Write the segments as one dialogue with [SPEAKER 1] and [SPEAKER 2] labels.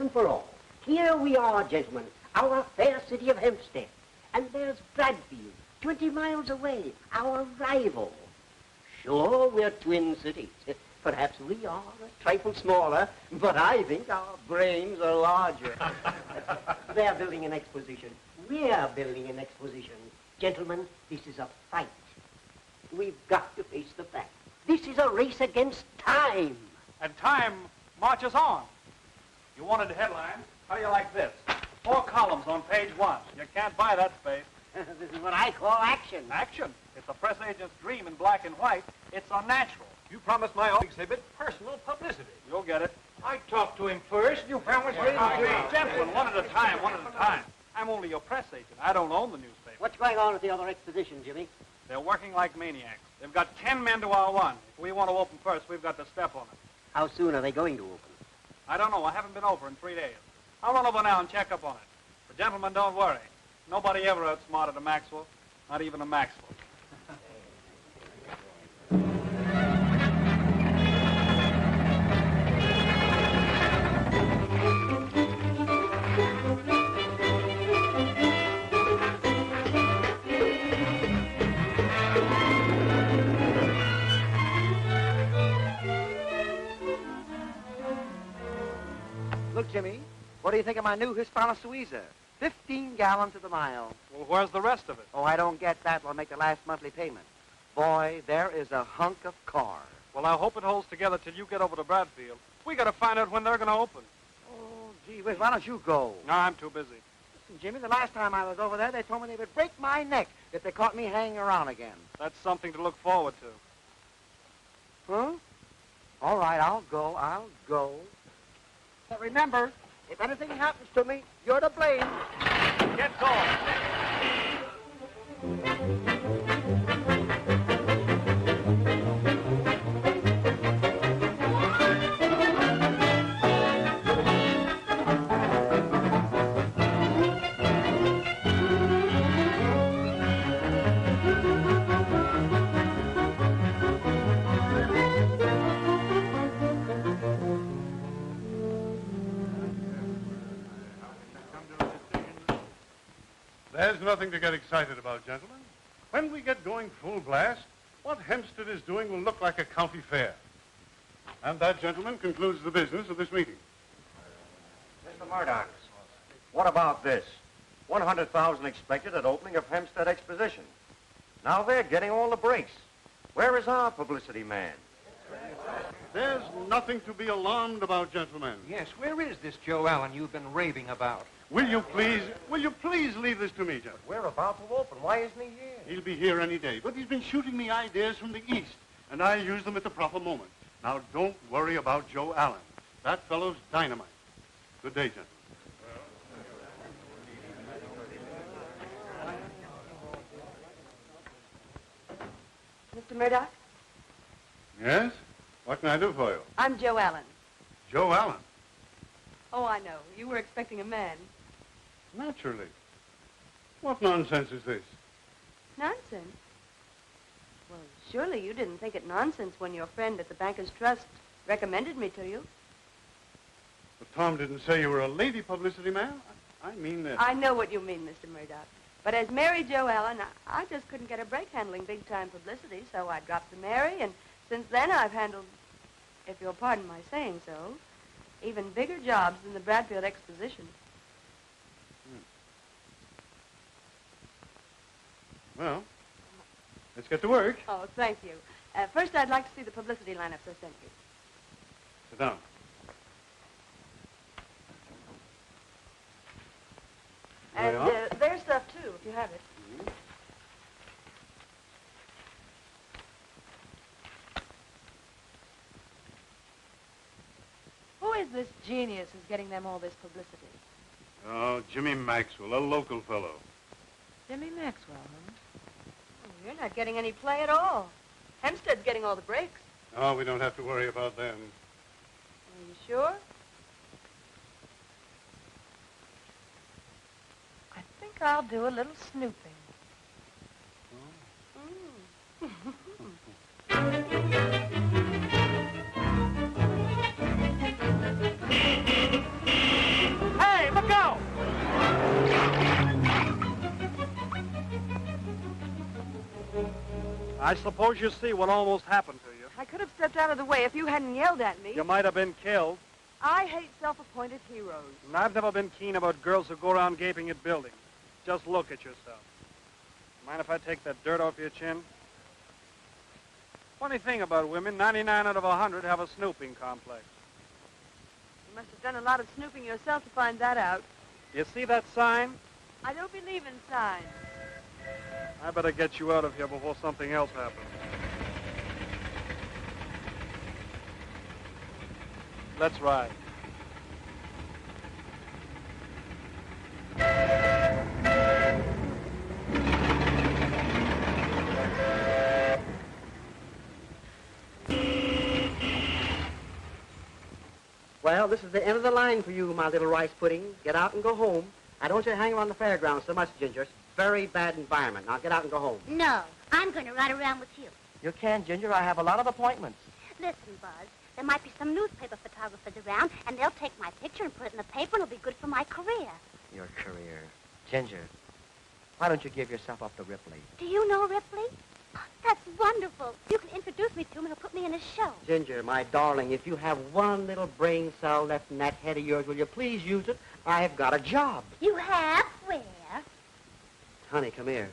[SPEAKER 1] and for all. Here we are, gentlemen, our fair city of Hempstead. And there's Bradfield, 20 miles away, our rival. Sure, we're twin cities. Perhaps we are a trifle smaller, but I think our brains are larger. They're building an exposition. We're building an exposition. Gentlemen, this is a fight. We've got to face the fact. This is a race against time.
[SPEAKER 2] And time marches on. You wanted a headline? How do you like this? 4 columns on page 1. You can't buy that space.
[SPEAKER 1] This is what I call action.
[SPEAKER 2] Action? It's a press agent's dream in black and white. It's unnatural.
[SPEAKER 3] You promised my exhibit personal publicity.
[SPEAKER 2] You'll get it.
[SPEAKER 3] I talked to him first. You promised me.
[SPEAKER 2] Gentlemen, one at a time, one at a time. I'm only your press agent. I don't own the newspaper.
[SPEAKER 1] What's going on at the other exposition, Jimmy?
[SPEAKER 2] They're working like maniacs. They've got 10 men to our 1. If we want to open first, we've got to step on it.
[SPEAKER 1] How soon are they going to open?
[SPEAKER 2] I don't know. I haven't been over in 3 days. I'll run over now and check up on it. But gentlemen, don't worry. Nobody ever outsmarted a Maxwell. Not even a Maxwell.
[SPEAKER 4] Look, Jimmy, what do you think of my new Hispano Suiza? 15 gallons to the mile.
[SPEAKER 2] Well, where's the rest of it?
[SPEAKER 4] Oh, I don't get that. I'll make the last monthly payment. Boy, there is a hunk of car.
[SPEAKER 2] Well, I hope it holds together till you get over to Bradfield. We got to find out when they're going to open.
[SPEAKER 4] Oh, gee whiz, why don't you go?
[SPEAKER 2] No, I'm too busy.
[SPEAKER 4] Listen, Jimmy, the last time I was over there, they told me they would break my neck if they caught me hanging around again.
[SPEAKER 2] That's something to look forward to.
[SPEAKER 4] Huh? All right, I'll go. But remember, if anything happens to me, you're to blame.
[SPEAKER 2] Get going.
[SPEAKER 5] There's nothing to get excited about, gentlemen. When we get going full blast, what Hempstead is doing will look like a county fair. And that, gentlemen, concludes the business of this meeting.
[SPEAKER 3] Mr. Murdoch, what about this? 100,000 expected at opening of Hempstead Exposition. Now they're getting all the breaks. Where is our publicity man?
[SPEAKER 5] There's nothing to be alarmed about, gentlemen.
[SPEAKER 3] Yes, where is this Joe Allen you've been raving about?
[SPEAKER 5] Will you please leave this to me, gentlemen?
[SPEAKER 3] We're about to open. Why isn't he here?
[SPEAKER 5] He'll be here any day, but he's been shooting me ideas from the east, and I'll use them at the proper moment. Now, don't worry about Joe Allen. That fellow's dynamite. Good day, gentlemen.
[SPEAKER 6] Mr. Murdoch?
[SPEAKER 5] Yes? What can I do for you?
[SPEAKER 6] I'm Joe Allen.
[SPEAKER 5] Joe Allen?
[SPEAKER 6] Oh, I know. You were expecting a man.
[SPEAKER 5] Naturally. What nonsense is this?
[SPEAKER 6] Nonsense? Well, surely you didn't think it nonsense when your friend at the Bankers Trust recommended me to you.
[SPEAKER 5] But Tom didn't say you were a lady publicity man. I mean that.
[SPEAKER 6] I know what you mean, Mr. Murdoch. But as Mary Jo Allen, I just couldn't get a break handling big-time publicity, so I dropped to Mary, and since then I've handled, if you'll pardon my saying so, even bigger jobs than the Bradfield Exposition.
[SPEAKER 5] Well, let's get to work.
[SPEAKER 6] Oh, thank you. First, I'd like to see the publicity lineups I sent you.
[SPEAKER 5] Sit down.
[SPEAKER 6] And there's stuff, too, if you have it. Who is this genius who's getting them all this publicity?
[SPEAKER 5] Oh, Jimmy Maxwell, a local fellow.
[SPEAKER 6] Jimmy Maxwell, huh? Oh, you're not getting any play at all. Hempstead's getting all the breaks.
[SPEAKER 5] Oh, we don't have to worry about them.
[SPEAKER 6] Are you sure? I think I'll do a little snooping.
[SPEAKER 2] I suppose you see what almost happened to you.
[SPEAKER 6] I could have stepped out of the way if you hadn't yelled at me.
[SPEAKER 2] You might have been killed.
[SPEAKER 6] I hate self-appointed heroes.
[SPEAKER 2] And I've never been keen about girls who go around gaping at buildings. Just look at yourself. Mind if I take that dirt off your chin? Funny thing about women, 99 out of 100 have a snooping complex.
[SPEAKER 6] You must have done a lot of snooping yourself to find that out.
[SPEAKER 2] You see that sign?
[SPEAKER 6] I don't believe in signs.
[SPEAKER 2] I better get you out of here before something else happens. Let's ride.
[SPEAKER 4] Well, this is the end of the line for you, my little rice pudding. Get out and go home. I don't want you to hang around the fairgrounds so much, Ginger. It's a very bad environment. Now get out and go home.
[SPEAKER 7] No, I'm going to ride around with you.
[SPEAKER 4] You can, Ginger. I have a lot of appointments.
[SPEAKER 7] Listen, Buzz, there might be some newspaper photographers around, and they'll take my picture and put it in the paper, and it'll be good for my career.
[SPEAKER 4] Your career. Ginger, why don't you give yourself up to Ripley?
[SPEAKER 7] Do you know Ripley? Oh, that's wonderful. You can introduce me to him, and he'll put me in his show.
[SPEAKER 4] Ginger, my darling, if you have one little brain cell left in that head of yours, will you please use it? I've got a job.
[SPEAKER 7] You have? Where?
[SPEAKER 4] Honey, come here.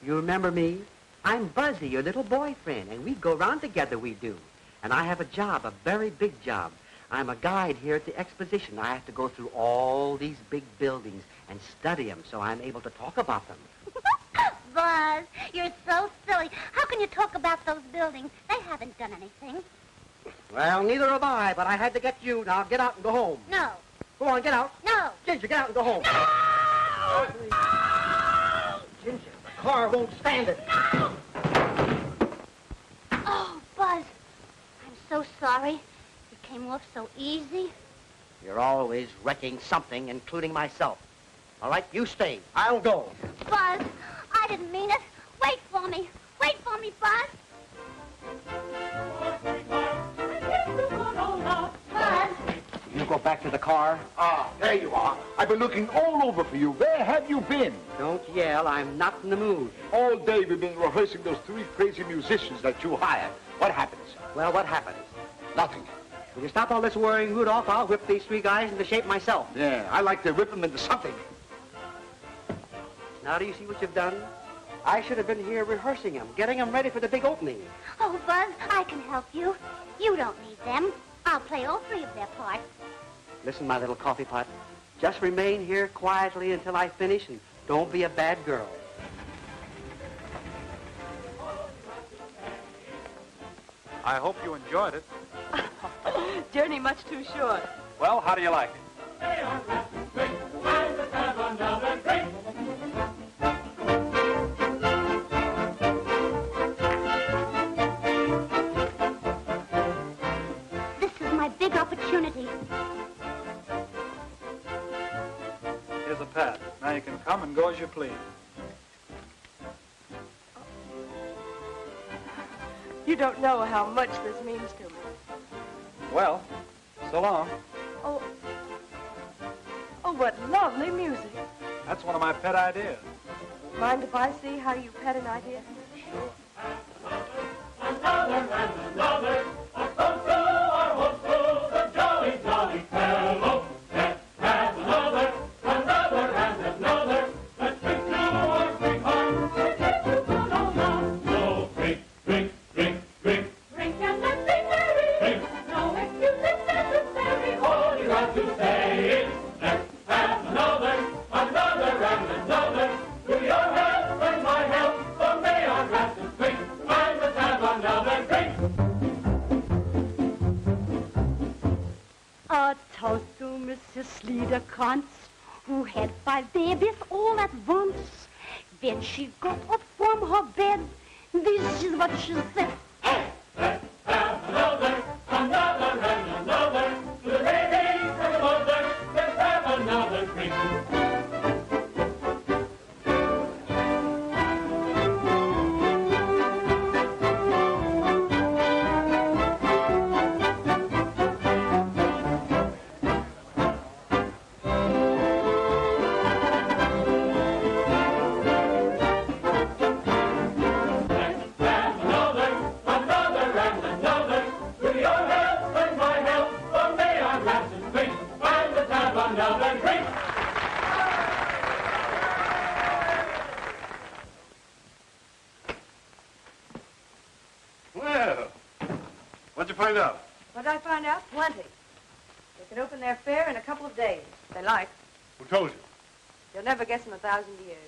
[SPEAKER 4] You remember me? I'm Buzzy, your little boyfriend, and we go round together, we do. And I have a job, a very big job. I'm a guide here at the exposition. I have to go through all these big buildings and study them so I'm able to talk about them.
[SPEAKER 7] Buzz, you're so silly. How can you talk about those buildings? They haven't done anything.
[SPEAKER 4] Well, neither have I, but I had to get you. Now get out and go home.
[SPEAKER 7] No.
[SPEAKER 4] Go on, get out.
[SPEAKER 7] No.
[SPEAKER 4] Ginger, get out and go home.
[SPEAKER 7] No!
[SPEAKER 4] Ginger, the car won't stand it.
[SPEAKER 7] No! Oh, Buzz, I'm so sorry. It came off so easy.
[SPEAKER 4] You're always wrecking something, including myself. All right, you stay. I'll go.
[SPEAKER 7] Buzz, I didn't mean it. Wait for me. Wait for me, Buzz. Buzz.
[SPEAKER 4] You go back to the car.
[SPEAKER 8] Ah, there you are. I've been looking all over for you. Where have you been?
[SPEAKER 4] Don't yell. I'm not in the mood.
[SPEAKER 8] All day we've been rehearsing those 3 crazy musicians that you hired. What happens?
[SPEAKER 4] Well, what happens?
[SPEAKER 8] Nothing.
[SPEAKER 4] Will you stop all this worrying, Rudolph? I'll whip these 3 guys into shape myself.
[SPEAKER 8] Yeah, I like to rip them into something.
[SPEAKER 4] Now do you see what you've done? I should have been here rehearsing them, getting them ready for the big opening.
[SPEAKER 7] Oh, Buzz, I can help you. You don't need them. I'll play all 3 of their parts.
[SPEAKER 4] Listen, my little coffee pot. Just remain here quietly until I finish, and don't be a bad girl.
[SPEAKER 2] I hope you enjoyed it.
[SPEAKER 6] Journey much too short.
[SPEAKER 2] Well, how do you like it?
[SPEAKER 7] This is my big opportunity.
[SPEAKER 2] Here's a pad. Now you can come and go as you please.
[SPEAKER 6] You don't know how much this means to me.
[SPEAKER 2] Well, so long.
[SPEAKER 6] Oh, what lovely music.
[SPEAKER 2] That's one of my pet ideas.
[SPEAKER 6] Mind if I see how you pet an idea?
[SPEAKER 2] Sure.
[SPEAKER 7] A toast to Mrs. Sliederkrantz, who had 5 babies all at once. Then she got up from her bed. This is what she said.
[SPEAKER 5] What'd you find out?
[SPEAKER 6] What did I find out? Plenty. They can open their fair in a couple of days. If they like.
[SPEAKER 5] Who told you?
[SPEAKER 6] You'll never guess in 1,000 years.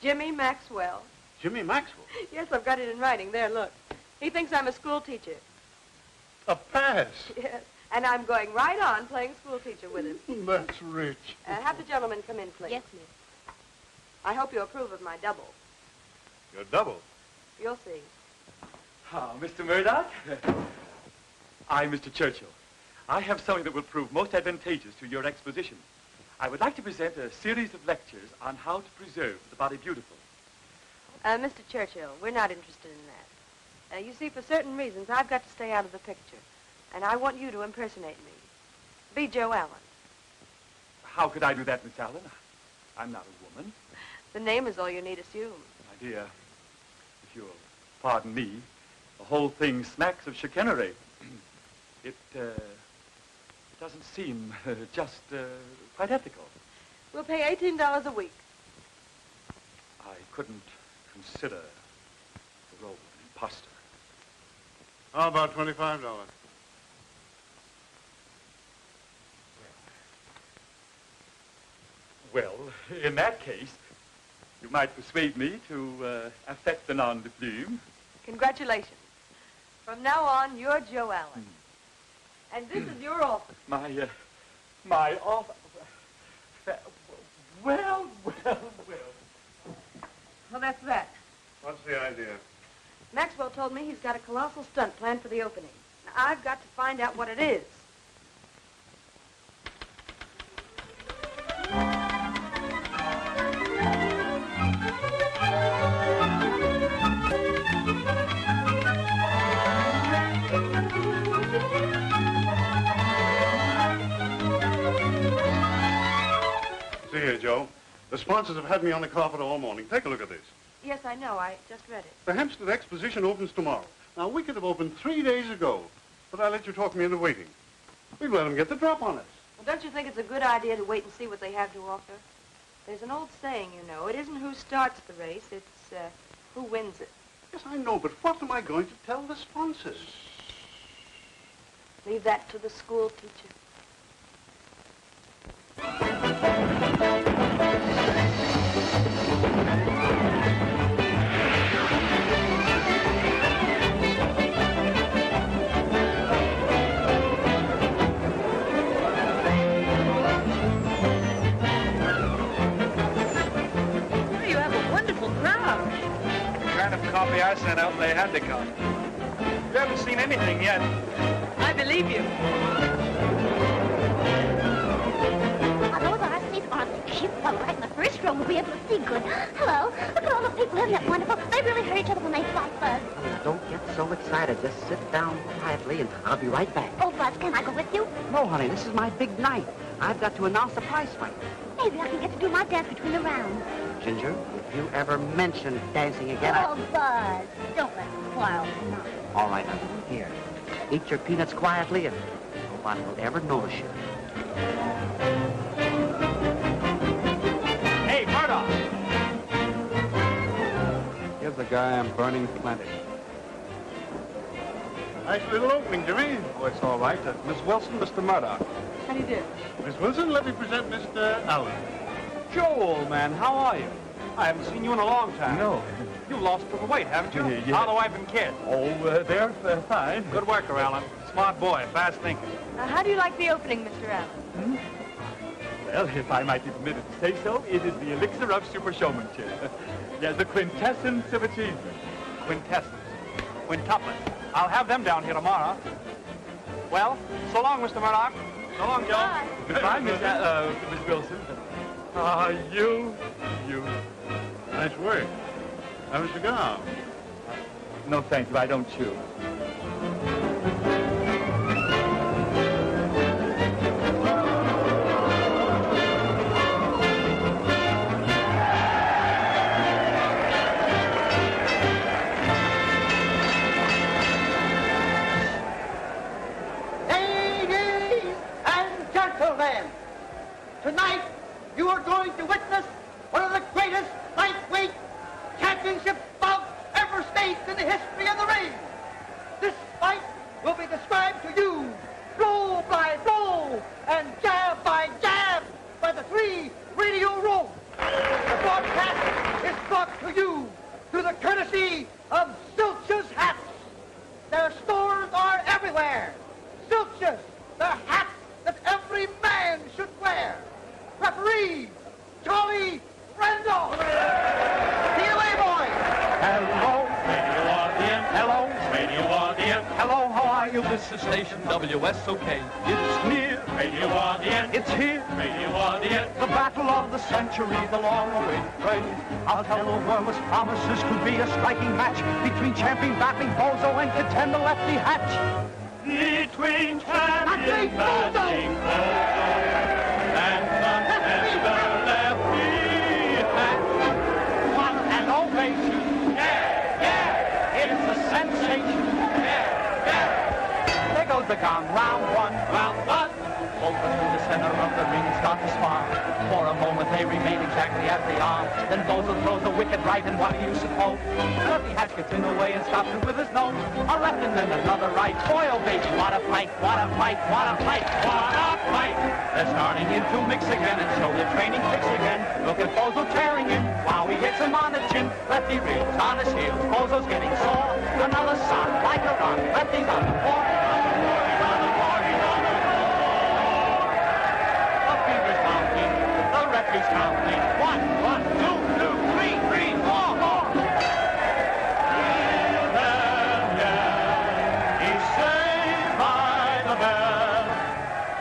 [SPEAKER 6] Jimmy Maxwell.
[SPEAKER 5] Jimmy Maxwell?
[SPEAKER 6] Yes, I've got it in writing. There, look. He thinks I'm a school teacher.
[SPEAKER 5] A pass?
[SPEAKER 6] Yes. And I'm going right on playing school teacher with him.
[SPEAKER 5] That's rich.
[SPEAKER 6] Have the gentleman come in, please.
[SPEAKER 7] Yes, miss.
[SPEAKER 6] I hope you approve of my double.
[SPEAKER 5] Your double?
[SPEAKER 6] You'll see.
[SPEAKER 9] Ah, Mr. Murdoch. I'm Mr. Churchill. I have something that will prove most advantageous to your exposition. I would like to present a series of lectures on how to preserve the body beautiful.
[SPEAKER 6] Mr. Churchill, we're not interested in that. You see, for certain reasons, I've got to stay out of the picture. And I want you to impersonate me. Be Joe Allen.
[SPEAKER 9] How could I do that, Miss Allen? I'm not a woman.
[SPEAKER 6] The name is all you need assume.
[SPEAKER 9] My dear, if you'll pardon me, the whole thing smacks of chicanery. It doesn't seem just quite ethical.
[SPEAKER 6] We'll pay $18 a week.
[SPEAKER 9] I couldn't consider the role of an imposter.
[SPEAKER 5] How about $25?
[SPEAKER 9] Well, in that case, you might persuade me to affect the nom de plume.
[SPEAKER 6] Congratulations. From now on, you're Joe Allen. And this is your office.
[SPEAKER 9] My office. Well.
[SPEAKER 6] Well, that's that.
[SPEAKER 5] What's the idea?
[SPEAKER 6] Maxwell told me he's got a colossal stunt planned for the opening. Now, I've got to find out what it is.
[SPEAKER 5] See here, Joe. The sponsors have had me on the carpet all morning. Take a look at this.
[SPEAKER 6] Yes, I know. I just read it.
[SPEAKER 5] The Hempstead Exposition opens tomorrow. Now, we could have opened 3 days ago, but I let you talk me into waiting. We've let them get the drop on us.
[SPEAKER 6] Well, don't you think it's a good idea to wait and see what they have to offer? There's an old saying, you know. It isn't who starts the race, it's who wins it.
[SPEAKER 5] Yes, I know, but what am I going to tell the sponsors?
[SPEAKER 6] Leave that to the school teacher. You have a wonderful crowd.
[SPEAKER 2] The kind of copy I sent out, they had to come. You haven't seen anything yet.
[SPEAKER 6] I believe you.
[SPEAKER 7] Those are our seats on the cheap. Well, right in the first row, we'll be able to see good. Hello. Look at all the people. Isn't that wonderful? They really hurt each other when they fight, Buzz.
[SPEAKER 4] Don't get so excited. Just sit down quietly, and I'll be right back.
[SPEAKER 7] Oh, Buzz, can I go with you?
[SPEAKER 4] No, honey, this is my big night. I've got to announce the prize fight.
[SPEAKER 7] Maybe I can get to do my dance between the rounds.
[SPEAKER 4] Ginger, if you ever mention dancing again,
[SPEAKER 7] Oh, Buzz, don't let me quarrel tonight.
[SPEAKER 4] All right, honey, here. Eat your peanuts quietly, and nobody will ever notice you.
[SPEAKER 2] Hey, Murdoch!
[SPEAKER 10] Here's the guy I'm burning plenty.
[SPEAKER 5] Nice little opening, Jimmy.
[SPEAKER 10] Oh, it's all right. Miss Wilson, Mr. Murdoch.
[SPEAKER 6] How do you do?
[SPEAKER 5] Miss Wilson, let me present Mr. Allen.
[SPEAKER 2] Joe, old man, how are you? I haven't seen you in a long time.
[SPEAKER 9] No.
[SPEAKER 2] You've lost a little weight, haven't you?
[SPEAKER 9] Yeah.
[SPEAKER 2] How the wife and kids?
[SPEAKER 9] Oh, they're fine.
[SPEAKER 2] Good worker, Allen. Smart boy, fast thinking.
[SPEAKER 6] How do you like the opening, Mr. Allen?
[SPEAKER 9] Well, if I might be permitted to say so, it is the elixir of super showmanship. Yeah, the quintessence of achievement.
[SPEAKER 2] Quintessence. Quintuplet. I'll have them down here tomorrow. Well, so long, Mr. Murdoch. So long, Joe.
[SPEAKER 6] Bye.
[SPEAKER 9] Goodbye, Miss Wilson. Ah, you.
[SPEAKER 5] Nice work. Have a cigar.
[SPEAKER 9] No, thank you. I don't chew.
[SPEAKER 1] Ladies and gentlemen, tonight you are going to witness one of the greatest lightweight championship bouts ever staged in the history of the ring.
[SPEAKER 11] This is station WSOK. It's near. Radio audience. It's here. Radio audience. The battle of the century, the long-awaited fray. I'll tell the world this promises could be a striking match between champion battling Bozo and contender Lefty Hatch. Between champion battling Bozo and contender Lefty Hatch. One and ovation. Yeah, yeah. It's a sensation. Yeah, yeah. There goes the gong. Round one. Round one. Both are through the center of the ring and start to spar. For a moment they remain exactly as they are. Then Bozo throws a wicked right, and what do you suppose? Lefty Hatch gets in the way and stops it with his nose. A left and then another right. Boy, oh baby, what a fight, what a fight, what a fight, what a fight. They're starting in to mix again, and so the training kicks again. Look at Bozo tearing in. Wow, he hits him on the chin. Lefty reels on his heels. Bozo's getting sore. Another sock like a rock. Lefty's on the floor. He's counting. 1, 1, 2, 2, 3, 3, 4, 4. He's saved by the bell.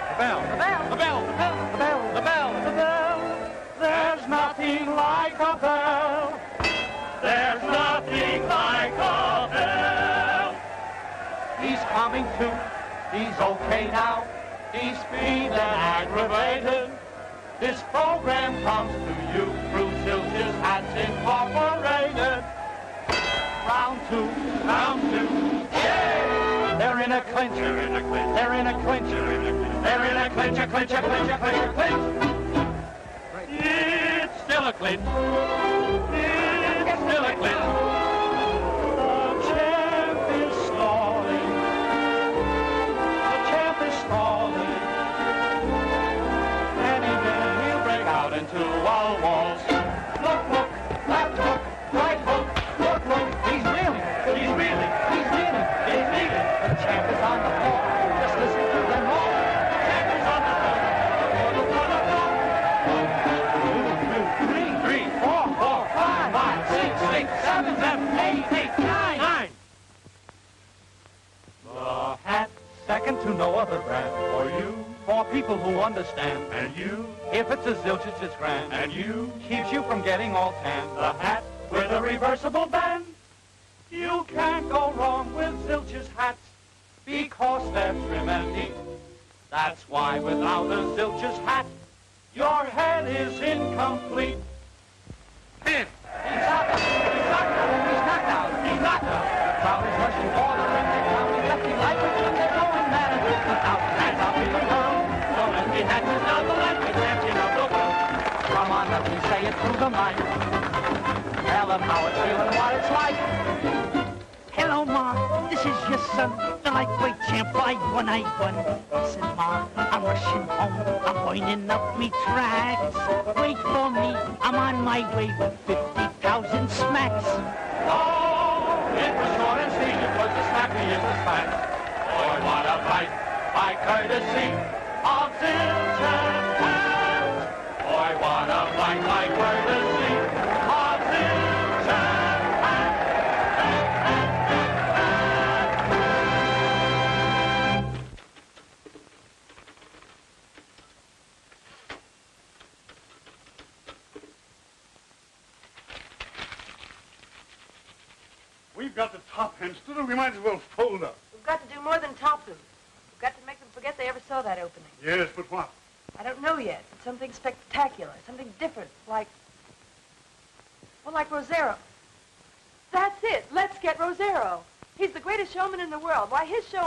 [SPEAKER 11] The bell, the bell, the bell, the bell, the bell, the bell, the bell. There's nothing like a bell. There's nothing like a bell. He's coming to. He's okay now. He's being aggravated. This program comes to you through Zilch's Hats Incorporated. Round 2, round 2. Yeah! They're in a clinch. They're in a clinch. They're in a clinch. They're in a clinch, a clinch, a clinch, a clinch, a clinch. It's still a clinch. It's still a clinch. The champ is stalling. The champ is stalling. Out into all walls. Look, look, left hook, right hook, look, look. He's reeling, he's reeling, he's reeling, he's reeling. The champ is on the floor. Just listen to them all. The champ is on the floor. Three, 4, 5, 6, 7, 8, 9. The hat, second to no other brand. For you, for people who understand. And you, if it's a zilch, it's just grand. And you, keeps you from getting all tan. The hat with a reversible band. You can't go wrong with Zilch's hats because they're trim and neat. That's why without a Zilch's hat, your head is incomplete. Pin! He's knocked out! He's knocked out! He's knocked out! He's knocked out! The crowd is rushing for the ring. They're counting Lefty like it, and they're going mad at it. Without hands up in the world. So Lefty Hatch is now the Lefty champion of the world. Come on, Lefty, say it through the mic. Tell them how it's feeling, what it's like.
[SPEAKER 12] Hello, Ma. This is your son, the lightweight champ. I won. Listen, Ma, I'm rushing home. I'm pointing up me tracks. Wait for me. I'm on my way with 50,000 smacks.
[SPEAKER 11] Oh, it was short and sweet. It was the snappiest of smacks. Boy, what a fight by courtesy of Zilch's hats. Boy, what a fight by courtesy of Zilch's hats.
[SPEAKER 5] We've got to top Hempstead, or we might as well fold up.
[SPEAKER 6] We've got to do more than top them. We've got to make them forget they ever saw that opening.
[SPEAKER 5] Yes, but what?
[SPEAKER 6] I don't know yet. It's something spectacular, something different, like Rosero. That's it. Let's get Rosero. He's the greatest showman in the world. Why, his show...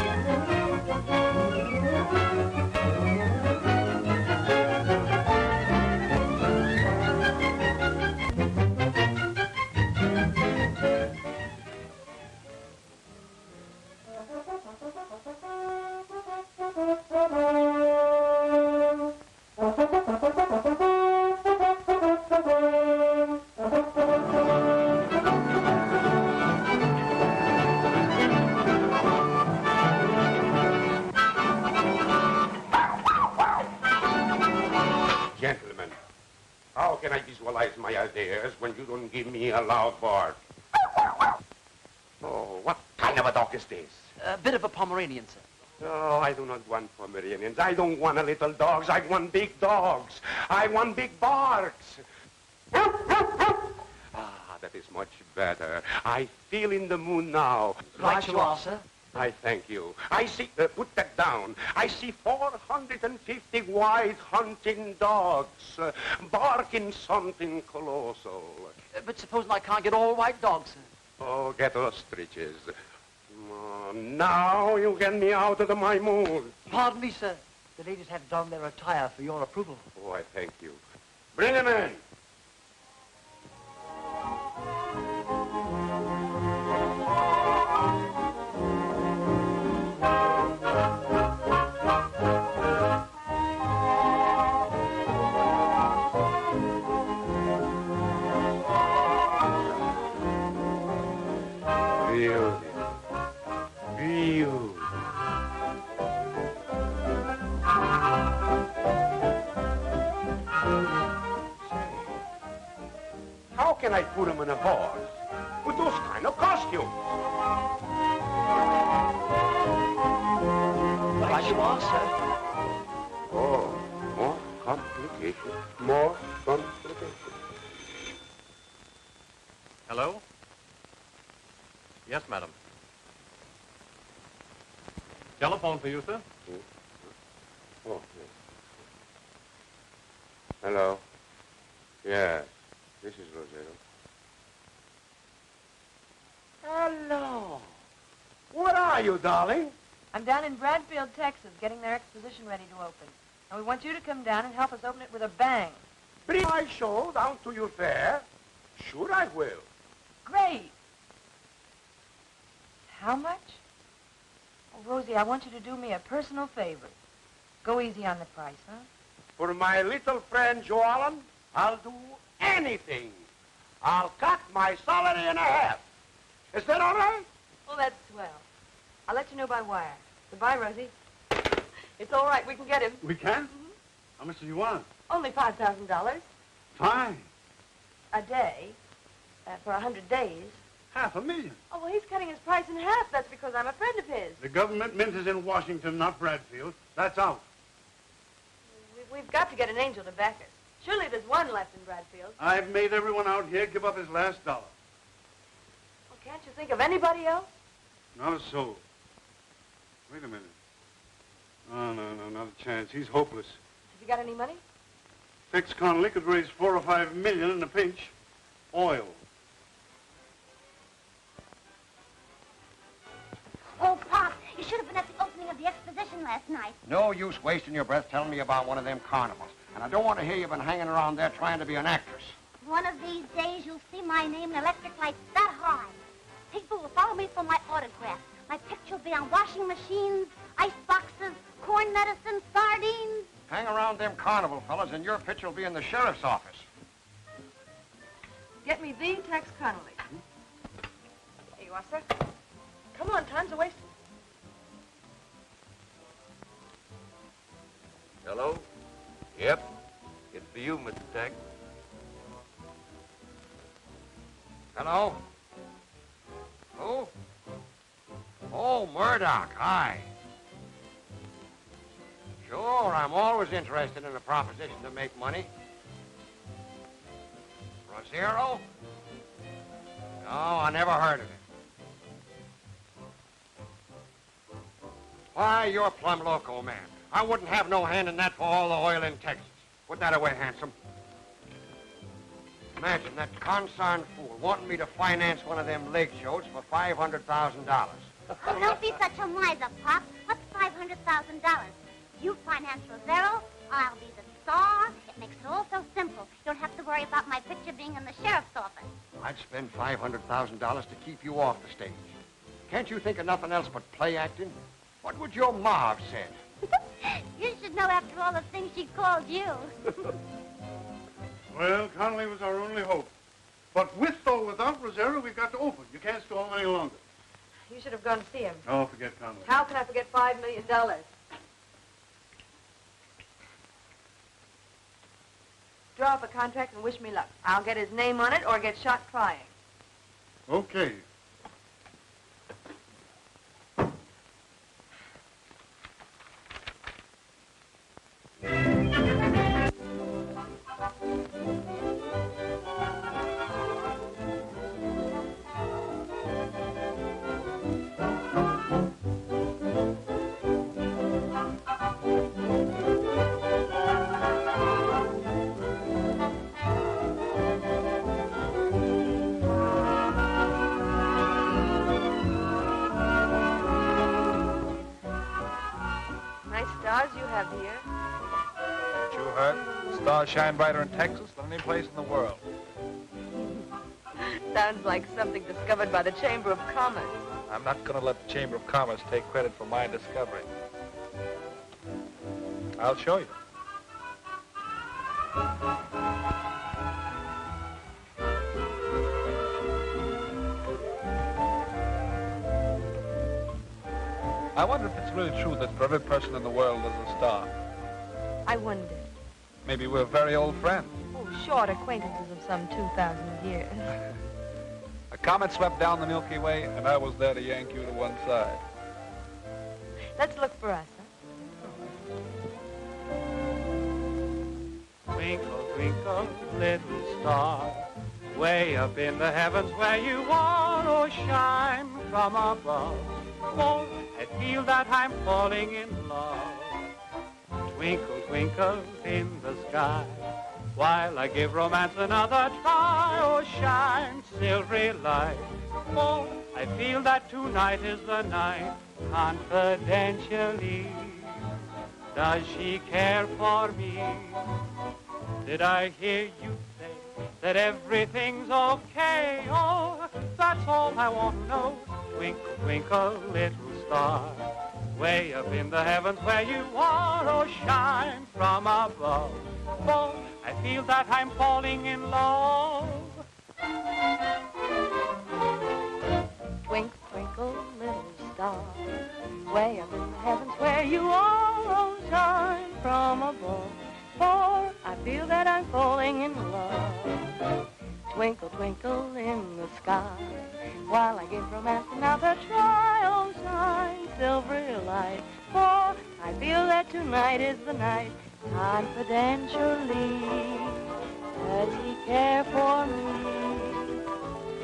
[SPEAKER 8] Gentlemen, how can I visualize my ideas when you don't give me a loud bark? Oh, what kind of a dog is this?
[SPEAKER 4] A bit of a Pomeranian, sir.
[SPEAKER 8] Oh, I do not want Pomeranians. I don't want a little dogs. I want big dogs. I want big barks. Ah, that is much better. I feel in the mood now.
[SPEAKER 12] Right you are, sir.
[SPEAKER 8] I thank you. I see, put that down. I see 450 white hunting dogs barking something colossal.
[SPEAKER 12] But supposing I can't get all white dogs, sir?
[SPEAKER 8] Oh, get ostriches. Now you get me out of my mood.
[SPEAKER 12] Pardon me, sir. The ladies have donned their attire for your approval.
[SPEAKER 8] Oh, I thank you. Bring him in. How can I put him in a horse with those kind of costumes?
[SPEAKER 12] Right you are, sir.
[SPEAKER 8] Oh, more complication, more complication.
[SPEAKER 3] Hello? Yes, madam. Telephone for you, sir.
[SPEAKER 8] Oh, yes. Hello. Yes, this is Rosero. Hello. What are you, darling?
[SPEAKER 6] I'm down in Bradfield, Texas, getting their exposition ready to open. And we want you to come down and help us open it with a bang.
[SPEAKER 8] Bring my show down to your fair. Sure I will.
[SPEAKER 6] Great. How much? Oh, Rosie, I want you to do me a personal favor. Go easy on the price, huh?
[SPEAKER 8] For my little friend Joe Allen, I'll do anything. I'll cut my salary in half. Is that all right?
[SPEAKER 6] Oh, that's swell. I'll let you know by wire. Goodbye, Rosie. It's all right. We can get him.
[SPEAKER 5] We can? How much do you want?
[SPEAKER 6] Only $5,000
[SPEAKER 5] Fine.
[SPEAKER 6] a day for 100 days.
[SPEAKER 5] $500,000.
[SPEAKER 6] Oh, well, he's cutting his price in half. That's because I'm a friend of his.
[SPEAKER 5] The government mint is in Washington, not Bradfield. That's out.
[SPEAKER 6] We've got to get an angel to back us. Surely there's one left in Bradfield.
[SPEAKER 5] I've made everyone out here give up his last dollar.
[SPEAKER 6] Well, can't you think of anybody else?
[SPEAKER 5] Not a soul. Wait a minute. Oh, no, not a chance. He's hopeless.
[SPEAKER 6] Have you got any money?
[SPEAKER 5] Tex Connolly could raise $4 or $5 million in a pinch. Oil.
[SPEAKER 7] Oh, Pop, you should have been at the opening of the exposition last night.
[SPEAKER 3] No use wasting your breath telling me about one of them carnivals. And I don't want to hear you've been hanging around there trying to be an actress.
[SPEAKER 7] One of these days, you'll see my name in electric lights that high. People will follow me for my autograph. My picture will be on washing machines, ice boxes, corn medicine, sardines.
[SPEAKER 3] Hang around them carnival fellas and your picture will be in the sheriff's office.
[SPEAKER 6] Get me the Tex Connolly. Here you are, sir. Come on, time's a wasting.
[SPEAKER 3] Hello? Yep. It's for you, Mr. Tex. Hello? Who? Oh, Murdoch. Hi. Sure, I'm always interested in a proposition to make money. Rosero? No, I never heard of it. Why, you're plumb loco, man. I wouldn't have no hand in that for all the oil in Texas. Put that away, handsome. Imagine that concerned fool wanting me to finance one of them leg shows for $500,000.
[SPEAKER 7] Oh, don't be such a miser, Pop. What's $500,000? You finance Rosero, I'll be the star. It makes it all so simple. You don't have to worry about my picture being in the sheriff's office.
[SPEAKER 3] I'd spend $500,000 to keep you off the stage. Can't you think of nothing else but play acting? What would your ma have said?
[SPEAKER 7] You should know after all the things she called you.
[SPEAKER 5] Well, Connolly was our only hope. But with or without Rosero, we've got to open. You can't stall any longer.
[SPEAKER 6] You should have gone to see him.
[SPEAKER 5] Oh, forget Connolly.
[SPEAKER 6] How can I forget $5 million? Draw up a contract and wish me luck. I'll get his name on it or get shot trying.
[SPEAKER 5] Okay.
[SPEAKER 6] have here.
[SPEAKER 2] Haven't you heard? Stars shine brighter in Texas than any place in the world.
[SPEAKER 6] Sounds like something discovered by the Chamber of Commerce.
[SPEAKER 2] I'm not going to let the Chamber of Commerce take credit for my discovery. I'll show you. I wonder if it's really true that for every person in the world there's a star.
[SPEAKER 6] I wonder.
[SPEAKER 2] Maybe we're very old friends.
[SPEAKER 6] Oh, short acquaintances of some 2,000 years.
[SPEAKER 2] A comet swept down the Milky Way, and I was there to yank you to one side.
[SPEAKER 6] Let's look for us, huh?
[SPEAKER 13] Twinkle, twinkle, little star, way up in the heavens where you are, oh, shine from above. Oh, I feel that I'm falling in love. Twinkle, twinkle in the sky, while I give romance another try. Oh, shine, silvery light. Oh, I feel that tonight is the night. Confidentially, does she care for me? Did I hear you say that everything's okay? Oh, that's all I want to know. Twinkle, twinkle, little star, way up in the heavens where you are, oh, shine from above. Oh, I feel that I'm falling in love.
[SPEAKER 6] Twinkle, twinkle, little star, way up in the heavens where you are, oh, shine from above. For I feel that I'm falling in love. Twinkle, twinkle in the sky, while I give romance another try. Oh, shine, silvery light. For I feel that tonight is the night. Confidentially, does he care for me?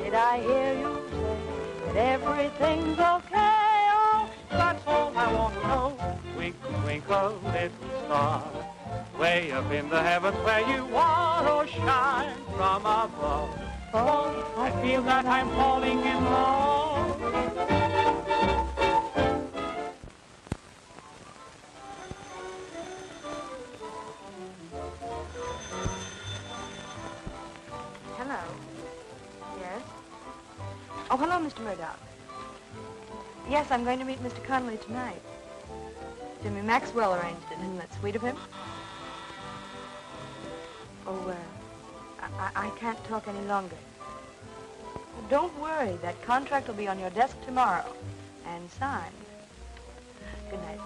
[SPEAKER 6] Did I hear you say that everything's okay? Oh,
[SPEAKER 13] That's all I want to know. Twinkle, twinkle, little star, way up in the heavens where you are, oh, shine from above. Oh, I feel that I'm falling in love.
[SPEAKER 6] hello. Yes? Oh, hello, Mr. Murdoch. Yes, I'm going to meet Mr. Connolly tonight. Jimmy Maxwell arranged it. Isn't that sweet of him? Oh, I can't talk any longer. Don't worry. That contract will be on your desk tomorrow and signed. Good night.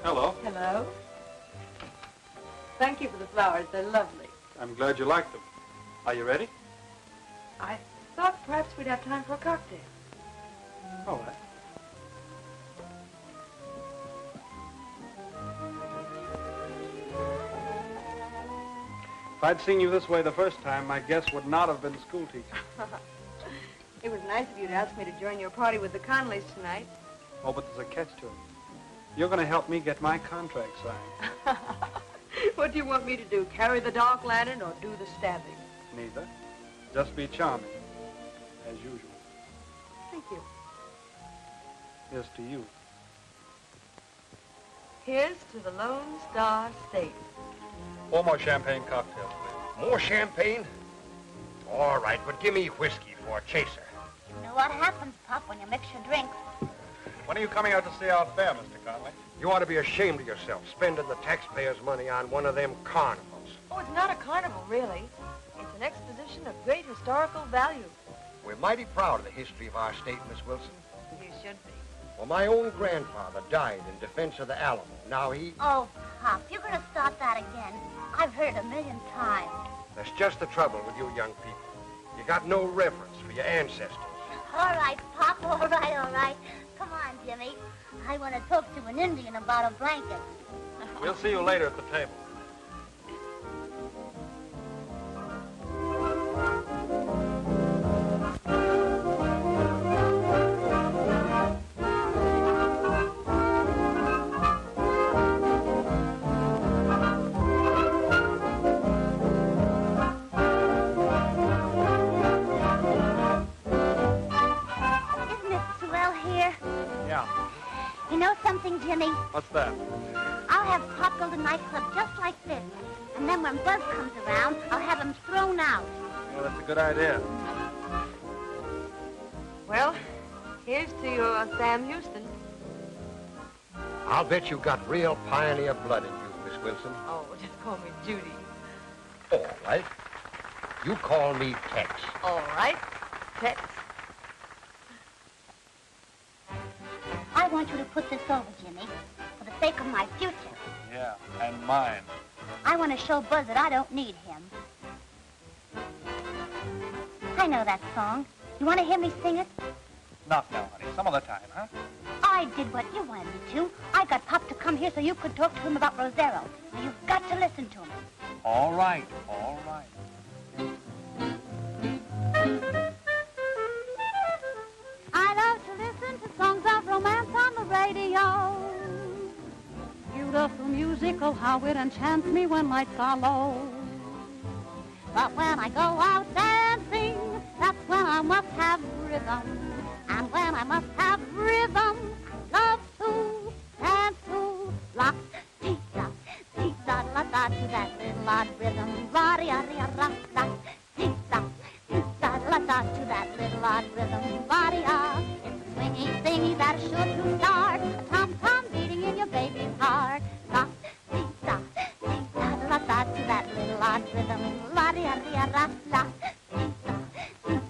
[SPEAKER 2] Hello.
[SPEAKER 6] Hello. Thank you for the flowers. They're lovely.
[SPEAKER 2] I'm glad you liked them. Are you ready?
[SPEAKER 6] I thought perhaps we'd have time for a cocktail.
[SPEAKER 2] All right. If I'd seen you this way the first time, my guess would not have been school teacher.
[SPEAKER 6] It was nice of you to ask me to join your party with the Connollys tonight.
[SPEAKER 2] Oh, but there's a catch to it. You're going to help me get my contract signed.
[SPEAKER 6] What do you want me to do, carry the dark lantern or do the stabbing?
[SPEAKER 2] Neither. Just be charming, as usual.
[SPEAKER 6] Thank you.
[SPEAKER 2] Here's to you.
[SPEAKER 6] Here's to the Lone Star State.
[SPEAKER 2] Four more champagne cocktails, please.
[SPEAKER 3] More champagne? All right, but give me whiskey for a chaser.
[SPEAKER 7] You know what happens, Pop, when you mix your drinks.
[SPEAKER 2] When are you coming out to see our fair, Mr. Conley?
[SPEAKER 3] You ought to be ashamed of yourself, spending the taxpayers' money on one of them carnivals.
[SPEAKER 6] Oh, it's not a carnival, really. It's an exposition of great historical value.
[SPEAKER 3] We're mighty proud of the history of our state, Miss Wilson.
[SPEAKER 6] You should be.
[SPEAKER 3] Well, my own grandfather died in defense of the Alamo. Now
[SPEAKER 7] Oh, Pop, you're going to start that again. I've heard it a million times.
[SPEAKER 3] That's just the trouble with you young people. You got no reverence for your ancestors.
[SPEAKER 7] All right, Pop, all right. Come on, Jimmy. I want to talk to an Indian about a blanket.
[SPEAKER 2] We'll see you later at the table.
[SPEAKER 7] Jimmy.
[SPEAKER 2] What's that?
[SPEAKER 7] I'll have Pop build a nightclub just like this. And then when Buzz comes around, I'll have him thrown out.
[SPEAKER 2] Yeah, that's a good idea.
[SPEAKER 6] Well, here's to your Sam Houston.
[SPEAKER 8] I'll bet you got real pioneer blood in you, Miss Wilson.
[SPEAKER 6] Oh, just call me Judy.
[SPEAKER 8] All right. You call me Tex.
[SPEAKER 6] All right, Tex.
[SPEAKER 7] I want you to put this over, Jimmy, for the sake of my future.
[SPEAKER 2] Yeah, and mine.
[SPEAKER 7] I want to show Buzz that I don't need him. I know that song. You want to hear me sing it?
[SPEAKER 2] Not now, honey. Some other time, huh?
[SPEAKER 7] I did what you wanted me to. I got Pop to come here so you could talk to him about Rosero. Now you've got to listen to him.
[SPEAKER 2] All right, all right.
[SPEAKER 7] I love to listen to songs of romance on the radio. Beautiful music, oh how it enchants me when lights are low. But when I go out dancing, that's when I must have rhythm. And when I must have rhythm, I love to dance to la tee-da, tee-da-la-da, to that little odd rhythm. La-dee-ah-dee-ah-ra-la, tee-da, tee-da-la-da, to that little odd rhythm. La-dee-ah, it's a swingy thingy that is sure to start a tom-tom beating in your baby's heart. La tee-da, tee-da-la-da, to that little odd rhythm. La-dee-ah-dee-ah-ra-la,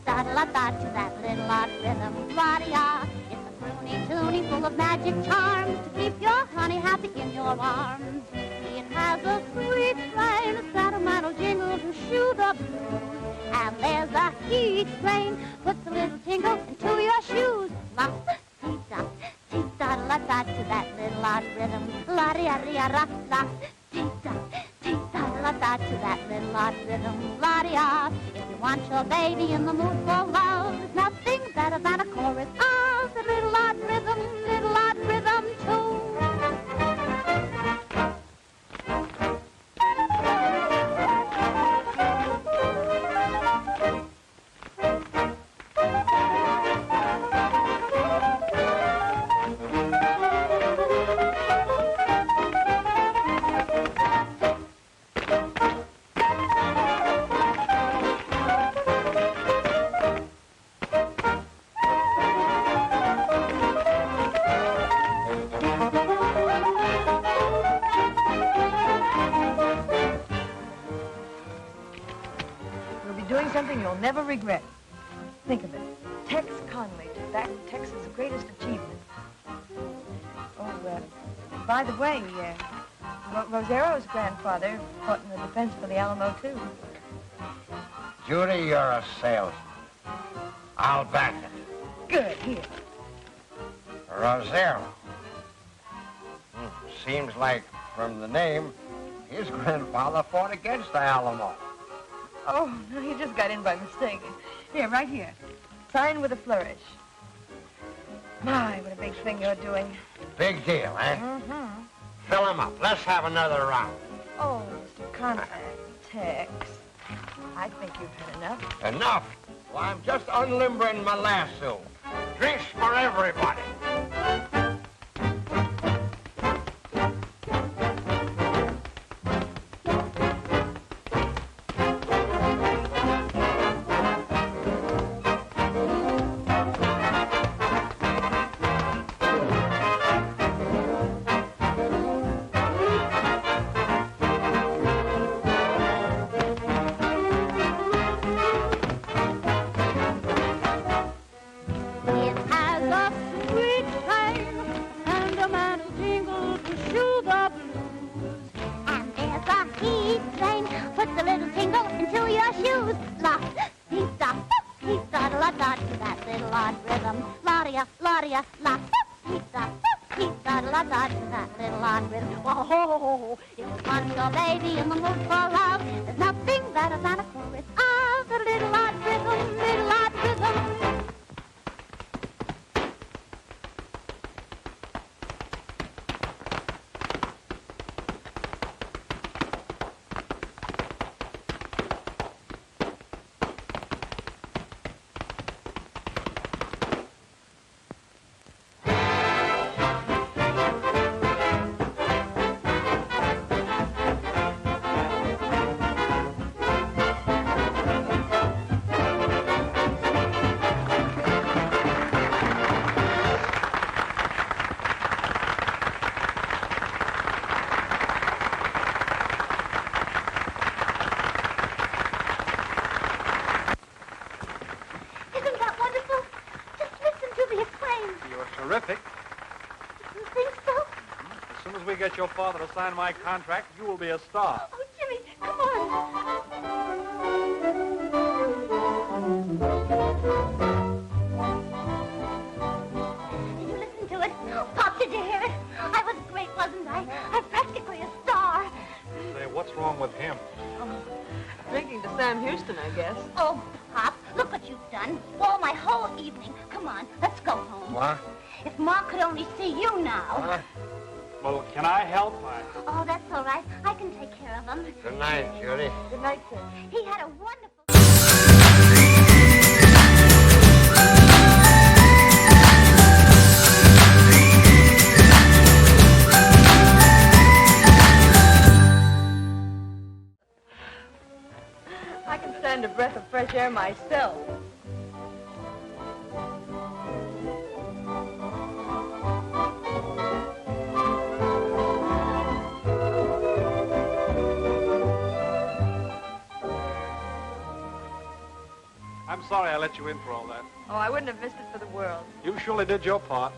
[SPEAKER 7] da-da-da, to that little odd rhythm, la-dee-ah. It's a croony-toonie full of magic charms to keep your honey happy in your arms. It has a sweet strain, a sentimental jingle to shoo the blues. And there's a heat train, puts a little tingle into your shoes. La-dee-da, tee-da-da-da, to that little odd rhythm, la-dee-ah-dee-ah-ra-la, tee-da, tee-da-da-da, to that little odd rhythm, la-dee-ah. If you want your baby in the mood for love, there's nothing better than a chorus of the little odd rhythm too.
[SPEAKER 6] Something you'll never regret. Think of it. Tex Conley took back Tex's greatest achievement. Oh, by the way, Rosero's grandfather fought in the defense for the Alamo, too.
[SPEAKER 8] Judy, you're a salesman. I'll back it.
[SPEAKER 6] Good, here.
[SPEAKER 8] Rosero. Seems like, from the name, his grandfather fought against the Alamo.
[SPEAKER 6] Oh, no, he just got in by mistake. Here, right here. Sign with a flourish. My, what a big thing you're doing.
[SPEAKER 8] Big deal, eh?
[SPEAKER 6] Mm-hmm.
[SPEAKER 8] Fill him up. Let's have another round.
[SPEAKER 6] Oh, Mr. Conrad, Tex, I think you've had enough.
[SPEAKER 8] Enough? Well, I'm just unlimbering my lasso. Drinks for everybody.
[SPEAKER 2] your father to sign my contract, you will be a star.
[SPEAKER 6] Oh, Jimmy, come on.
[SPEAKER 7] Did you listen to it? Pop, did you hear it? I was great, wasn't I? I'm practically a star.
[SPEAKER 2] Say, what's wrong with him?
[SPEAKER 6] Drinking to Sam Houston, I guess.
[SPEAKER 7] Oh, Pop, look what you've done. All my whole evening. Come on, let's go home.
[SPEAKER 2] What?
[SPEAKER 7] If Ma could only see you now.
[SPEAKER 2] Well, can I help?
[SPEAKER 7] Oh, that's all right. I can take care of him.
[SPEAKER 3] Good night, Judy.
[SPEAKER 6] Good night, sir.
[SPEAKER 7] He had a wonderful...
[SPEAKER 6] I can stand a breath of fresh air myself.
[SPEAKER 2] I'm sorry I let you in for all that.
[SPEAKER 6] Oh, I wouldn't have missed it for the world.
[SPEAKER 2] You surely did your part.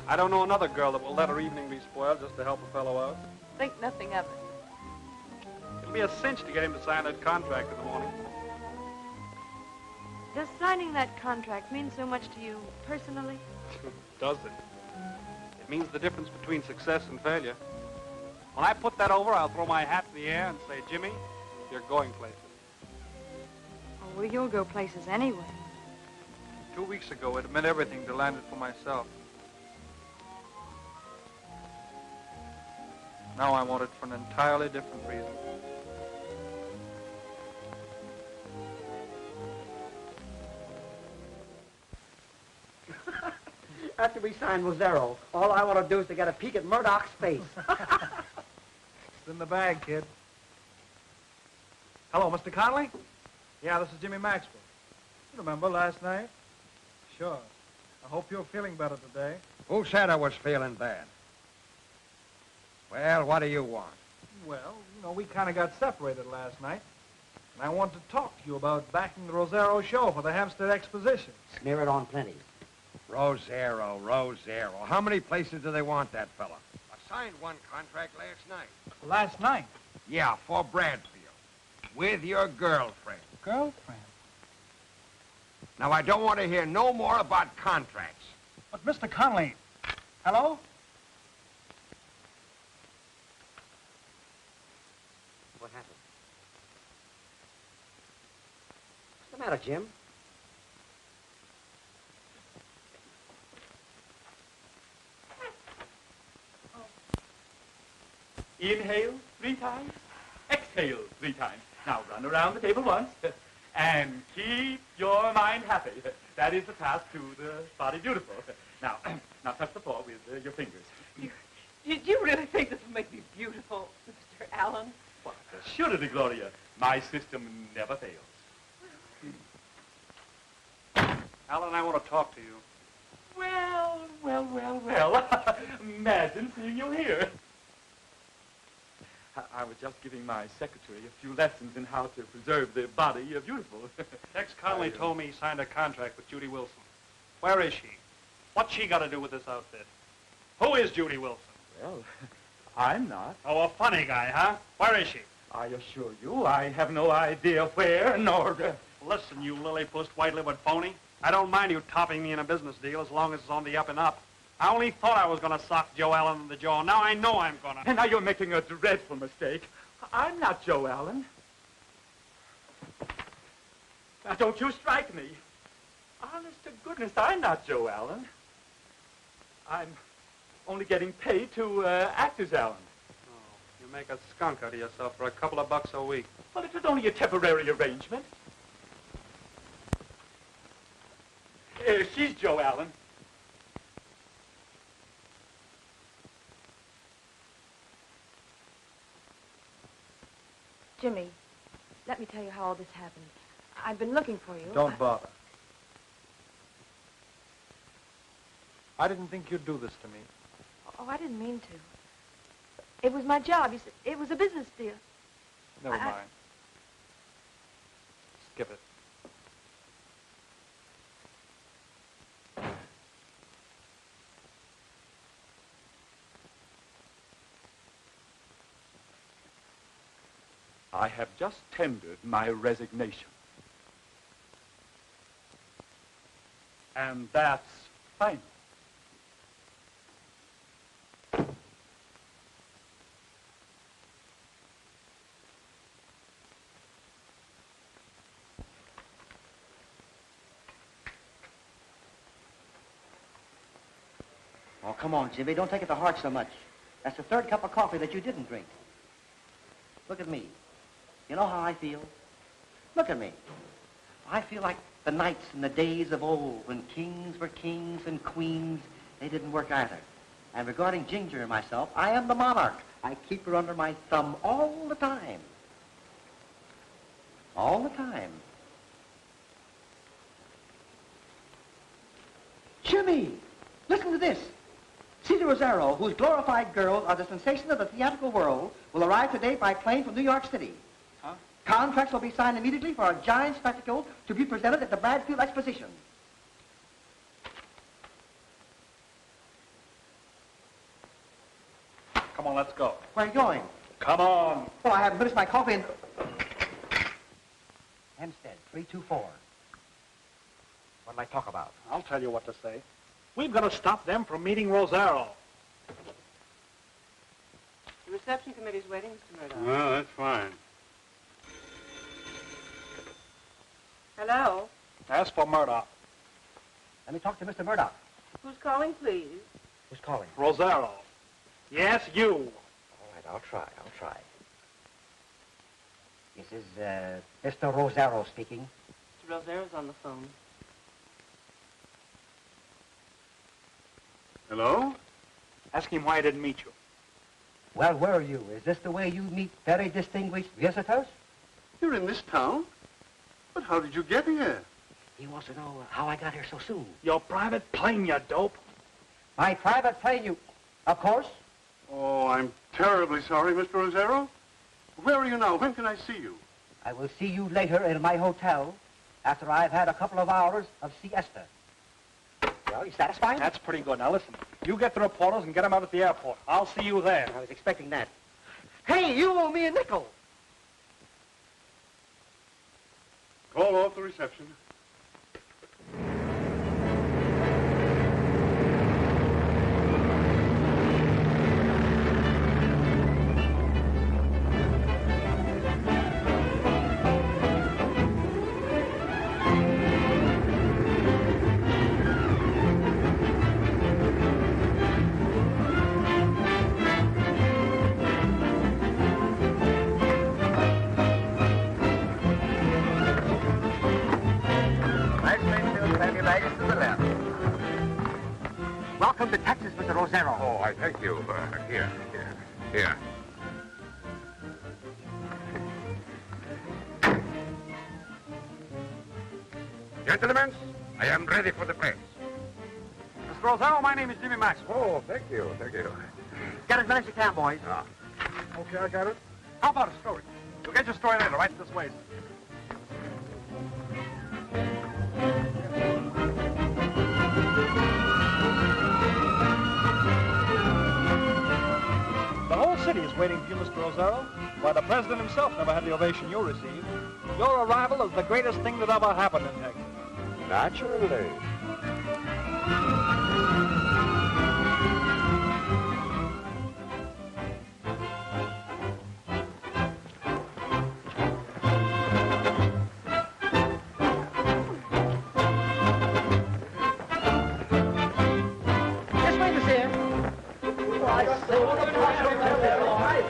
[SPEAKER 2] I don't know another girl that will let her evening be spoiled just to help a fellow out.
[SPEAKER 6] Think nothing of it.
[SPEAKER 2] It'll be a cinch to get him to sign that contract in the morning.
[SPEAKER 6] Does signing that contract mean so much to you personally?
[SPEAKER 2] Does it? It means the difference between success and failure. When I put that over, I'll throw my hat in the air and say, Jimmy, you're going places.
[SPEAKER 6] Oh, well, you'll go places anyway.
[SPEAKER 2] 2 weeks ago, it meant everything to land it for myself. Now I want it for an entirely different reason.
[SPEAKER 4] After we sign Lazaro, all I want to do is to get a peek at Murdoch's face.
[SPEAKER 2] It's in the bag, kid. Hello, Mr. Conley? Yeah, this is Jimmy Maxwell. You remember last night? Sure. I hope you're feeling better today.
[SPEAKER 3] Who said I was feeling bad? Well, what do you want?
[SPEAKER 2] Well, you know, we kind of got separated last night. And I want to talk to you about backing the Rosero show for the Hampstead Exposition.
[SPEAKER 4] Smear it on plenty.
[SPEAKER 3] Rosero. How many places do they want that fella? I signed one contract last night.
[SPEAKER 2] Last night?
[SPEAKER 3] Yeah, for Bradfield. With your girlfriend.
[SPEAKER 2] Girlfriend?
[SPEAKER 3] Now, I don't want to hear no more about contracts.
[SPEAKER 2] But, Mr. Conley, hello?
[SPEAKER 4] What happened? What's the matter, Jim?
[SPEAKER 9] Inhale 3 times, exhale 3 times. Now run around the table once, and keep your mind happy. That is the task to the body beautiful. Now touch the floor with your fingers.
[SPEAKER 6] Do you really think this will make me beautiful, Mr. Allen?
[SPEAKER 9] What, assuredly, Gloria. My system never fails.
[SPEAKER 2] Alan, I want to talk to you.
[SPEAKER 9] Well. Imagine seeing you here. I was just giving my secretary a few lessons in how to preserve the body beautiful.
[SPEAKER 2] Tex Conley told me he signed a contract with Judy Wilson. Where is she? What's she got to do with this outfit? Who is Judy Wilson?
[SPEAKER 9] Well, I'm not.
[SPEAKER 2] Oh, a funny guy, huh? Where is she?
[SPEAKER 9] I assure you, I have no idea where, nor...
[SPEAKER 2] Listen, you lily-pussed, white-livered phony. I don't mind you topping me in a business deal as long as it's on the up and up. I only thought I was going to sock Joe Allen in the jaw. Now I know I'm going to.
[SPEAKER 9] And now you're making a dreadful mistake. I'm not Joe Allen. Now, don't you strike me. Honest to goodness, I'm not Joe Allen. I'm only getting paid to act as Allen.
[SPEAKER 2] Oh, you make a skunk out of yourself for a couple of bucks a week.
[SPEAKER 9] Well, it was only a temporary arrangement. She's Joe Allen.
[SPEAKER 6] Jimmy, let me tell you how all this happened. I've been looking for you.
[SPEAKER 2] Don't bother. I didn't think you'd do this to me.
[SPEAKER 6] Oh, I didn't mean to. It was my job. You said it was a business deal.
[SPEAKER 2] Never mind. Skip it.
[SPEAKER 9] I have just tendered my resignation. And that's final.
[SPEAKER 4] Oh, come on, Jimmy. Don't take it to heart so much. That's the third cup of coffee that you didn't drink. Look at me. You know how I feel? Look at me. I feel like the nights and the days of old when kings were kings and queens, they didn't work either. And regarding Ginger and myself, I am the monarch. I keep her under my thumb all the time. All the time. Jimmy, listen to this. Cesar Rosero, whose glorified girls are the sensation of the theatrical world, will arrive today by plane from New York City. Huh? Contracts will be signed immediately for a giant spectacle to be presented at the Bradfield Exposition.
[SPEAKER 10] Come on, let's go.
[SPEAKER 4] Where are you going?
[SPEAKER 10] Come on.
[SPEAKER 4] Oh, I haven't finished my coffee and... Hempstead, 324. What'll I talk about?
[SPEAKER 10] I'll tell you what to say. We've got to stop them from meeting Rosero.
[SPEAKER 6] The reception committee's waiting, Mr. Murdoch.
[SPEAKER 5] Well, that's fine.
[SPEAKER 6] Hello?
[SPEAKER 10] Ask for Murdoch.
[SPEAKER 4] Let me talk to Mr. Murdoch.
[SPEAKER 6] Who's calling, please?
[SPEAKER 4] Who's calling?
[SPEAKER 10] Rosero. Yes, you.
[SPEAKER 4] All right, I'll try. This is, Mr. Rosero speaking.
[SPEAKER 6] Mr. Rosero's on the phone.
[SPEAKER 5] Hello?
[SPEAKER 10] Ask him why I didn't meet you.
[SPEAKER 4] Well, where are you? Is this the way you meet very distinguished visitors?
[SPEAKER 5] You're in this town? But how did you get here?
[SPEAKER 4] He wants to know how I got here so soon.
[SPEAKER 10] Your private plane, you dope.
[SPEAKER 4] My private plane, you... Of course.
[SPEAKER 5] Oh, I'm terribly sorry, Mr. Rosero. Where are you now? When can I see you?
[SPEAKER 4] I will see you later in my hotel after I've had a couple of hours of siesta. Well, you satisfied?
[SPEAKER 10] That's pretty good. Now, listen. You get the reporters and get them out at the airport. I'll see you there.
[SPEAKER 4] I was expecting that. Hey, you owe me a nickel.
[SPEAKER 5] Call off the reception.
[SPEAKER 4] Welcome to Texas, Mr. Rosero.
[SPEAKER 8] Oh, I thank you. Here. Gentlemen, I am ready for the press.
[SPEAKER 2] Mr. Rosero, my name is Jimmy Maxwell.
[SPEAKER 8] Oh, thank you.
[SPEAKER 4] Get as many as you can, boys.
[SPEAKER 10] Okay, I got it.
[SPEAKER 2] How about a story? You'll get your story later, right this way. The whole city is waiting for you, Mr. Rosero. Why, the president himself never had the ovation you received. Your arrival is the greatest thing that ever happened in Texas.
[SPEAKER 8] Naturally.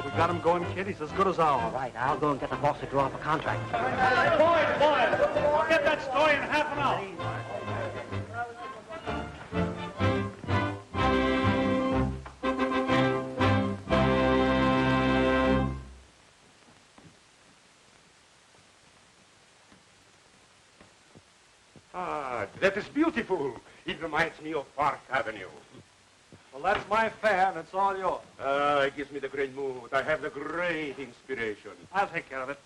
[SPEAKER 2] We got him going, kid. He's as good as ours.
[SPEAKER 4] All right, I'll go and get the boss to draw up a contract.
[SPEAKER 2] Boys, I'll get that story in half an hour.
[SPEAKER 8] Ah, that is beautiful. It reminds me of Park Avenue.
[SPEAKER 2] Well, that's my fare, and it's all yours.
[SPEAKER 8] It gives me the great mood. I have the great inspiration.
[SPEAKER 2] I'll take care of it.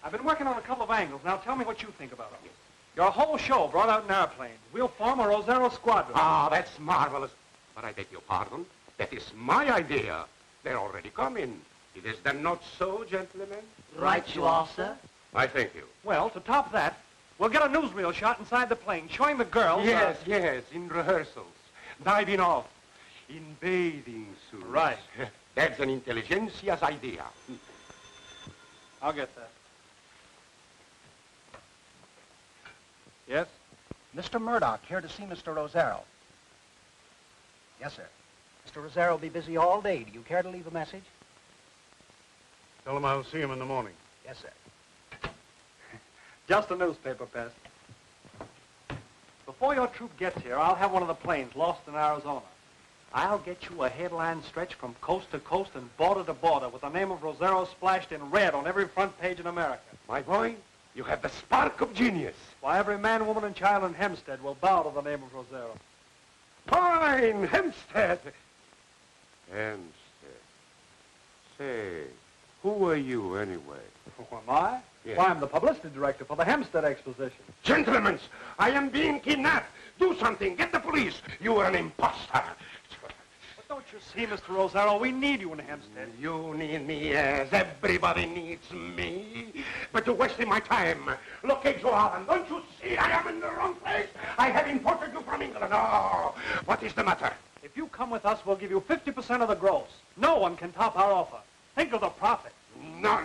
[SPEAKER 2] I've been working on a couple of angles. Now tell me what you think about them. Your whole show brought out in airplanes. We'll form a Rosero squadron.
[SPEAKER 8] Ah, that's marvelous. But I beg your pardon. That is my idea. They're already coming. It is then not so, gentlemen?
[SPEAKER 4] Right you are, sir.
[SPEAKER 8] I thank you.
[SPEAKER 10] Well, to top that, we'll get a newsreel shot inside the plane showing the girls...
[SPEAKER 8] Yes, in rehearsals. Diving off. In bathing suits.
[SPEAKER 10] Right.
[SPEAKER 8] That's an intelligentsia's idea.
[SPEAKER 10] I'll get that. Yes?
[SPEAKER 14] Mr. Murdoch, here to see Mr. Rosero. Yes, sir. Mr. Rosero will be busy all day. Do you care to leave a message?
[SPEAKER 5] Tell him I'll see him in the morning.
[SPEAKER 14] Yes, sir.
[SPEAKER 10] Just a newspaper, Pest. Before your troop gets here, I'll have one of the planes lost in Arizona. I'll get you a headline stretch from coast to coast and border to border with the name of Rosero splashed in red on every front page in America.
[SPEAKER 8] My boy, you have the spark of genius.
[SPEAKER 10] Why, every man, woman, and child in Hempstead will bow to the name of Rosero.
[SPEAKER 8] Fine, Hempstead. Hempstead. Say, who are you anyway?
[SPEAKER 10] Who am I?
[SPEAKER 8] Yes.
[SPEAKER 10] Why, I'm the publicity director for the Hempstead Exposition.
[SPEAKER 8] Gentlemen, I am being kidnapped. Do something. Get the police. You are an imposter.
[SPEAKER 10] But don't you see, Mr. Rosero, we need you in Hempstead.
[SPEAKER 8] You need me, yes. Everybody needs me. But you're wasting my time. Look at Joe Allen. Don't you see I am in the wrong place? I have imported you from England. Oh, what is the matter?
[SPEAKER 10] If you come with us, we'll give you 50% of the gross. No one can top our offer. Think of the profit.
[SPEAKER 8] No.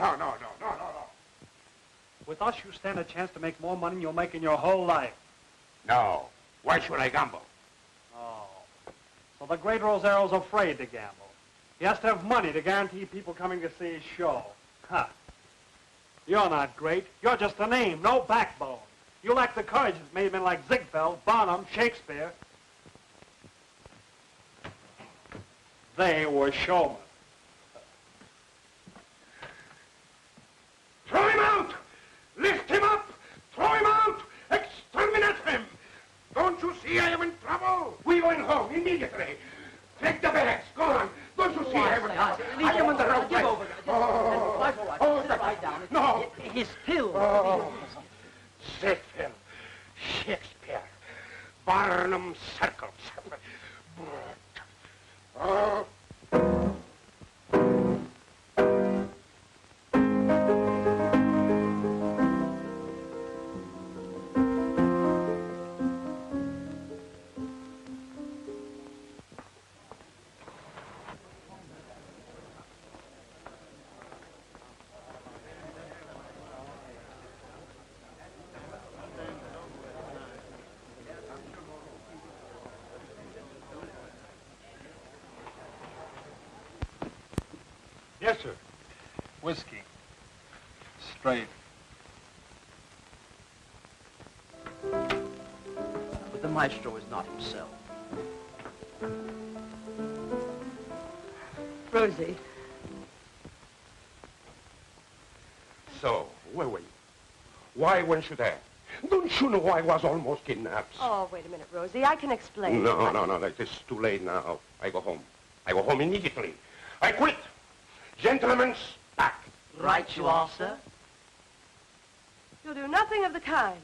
[SPEAKER 10] With us, you stand a chance to make more money than you'll make in your whole life.
[SPEAKER 8] No. Why should I gamble?
[SPEAKER 10] Oh. So the great Rosero's afraid to gamble. He has to have money to guarantee people coming to see his show. Huh. You're not great. You're just a name, no backbone. You lack the courage that made men like Ziegfeld, Barnum, Shakespeare. They were showmen.
[SPEAKER 8] Throw him out! Lift him up! Throw him out! Exterminate him! Don't you see I am in trouble? We're going home immediately. Take the bags. Go on. Don't you see I am in trouble? I am in the wrong place.
[SPEAKER 4] Right down.
[SPEAKER 8] No.
[SPEAKER 4] His pills.
[SPEAKER 8] Oh. Ziegfeld, Shakespeare, Barnum circles. Oh.
[SPEAKER 10] Yes, sir. Whiskey. Straight.
[SPEAKER 4] But the maestro is not himself.
[SPEAKER 6] Rosie.
[SPEAKER 8] So, where were you? Why weren't you there? Don't you know I was almost kidnapped?
[SPEAKER 6] Oh, wait a minute, Rosie. I can explain.
[SPEAKER 8] No. It's too late now. I go home. I go home immediately. I quit. Gentlemen's back.
[SPEAKER 4] Right you are, sir.
[SPEAKER 6] You'll do nothing of the kind.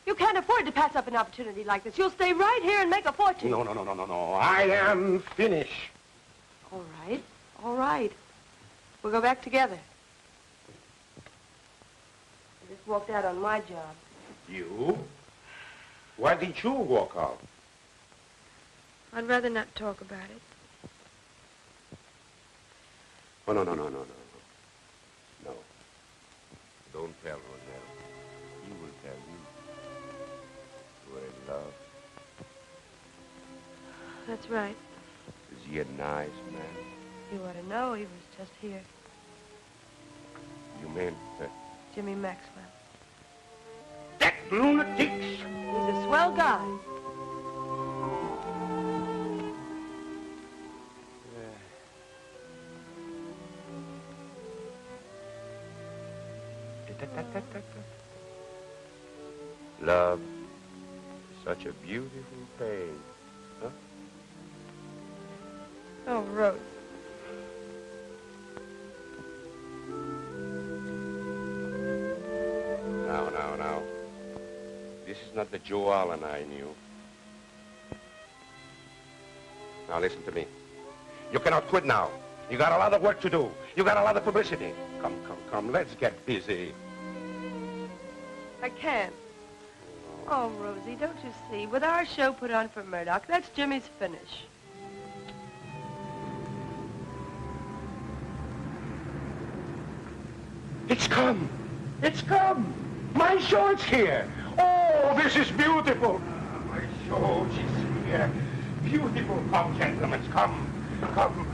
[SPEAKER 6] You can't afford to pass up an opportunity like this. You'll stay right here and make a fortune.
[SPEAKER 8] No. I am finished.
[SPEAKER 6] All right. We'll go back together. I just walked out on my job.
[SPEAKER 8] You? Why didn't you walk out?
[SPEAKER 6] I'd rather not talk about it.
[SPEAKER 8] Oh, no. No. Don't tell Rosero. He will tell you. You are in love.
[SPEAKER 6] That's right.
[SPEAKER 8] Is he a nice man?
[SPEAKER 6] You ought to know he was just here.
[SPEAKER 8] You mean
[SPEAKER 6] Jimmy Maxwell.
[SPEAKER 8] that lunatic?
[SPEAKER 6] He's a swell guy.
[SPEAKER 8] Love is such a beautiful thing, huh?
[SPEAKER 6] Oh, Rose.
[SPEAKER 8] Now. This is not the Joe Allen I knew. Now listen to me. You cannot quit now. You got a lot of work to do. You got a lot of publicity. Come, let's get busy.
[SPEAKER 6] I can't. Oh, Rosie, don't you see? With our show put on for Murdoch, that's Jimmy's finish.
[SPEAKER 8] It's come. It's come. My show is here. Oh, this is beautiful. My show is here. Beautiful. Come, gentlemen, come. Come.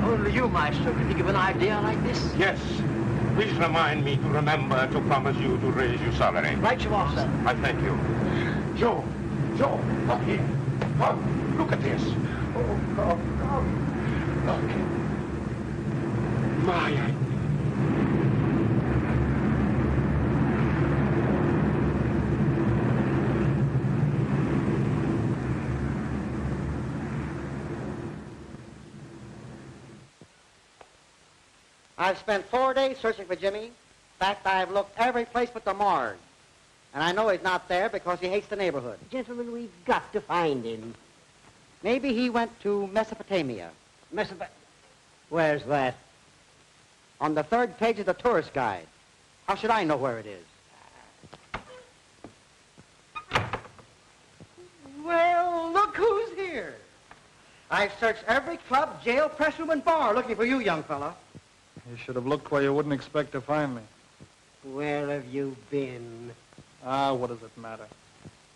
[SPEAKER 4] Only you, Maestro, can think of an idea like this?
[SPEAKER 8] Yes. Please remind me to remember to promise you to raise your salary.
[SPEAKER 4] Right you are, sir.
[SPEAKER 8] I thank you. Joe, come here. Come, look at this. Oh, come. Look. My idea.
[SPEAKER 4] I've spent 4 days searching for Jimmy. In fact, I've looked every place but the morgue. And I know he's not there because he hates the neighborhood.
[SPEAKER 1] Gentlemen, we've got to find him.
[SPEAKER 4] Maybe he went to Mesopotamia.
[SPEAKER 1] Where's that?
[SPEAKER 4] On the 3rd page of the tourist guide. How should I know where it is? Well, look who's here. I've searched every club, jail, press room, and bar looking for you, young fella.
[SPEAKER 10] You should have looked where you wouldn't expect to find me.
[SPEAKER 1] Where have you been?
[SPEAKER 10] What does it matter?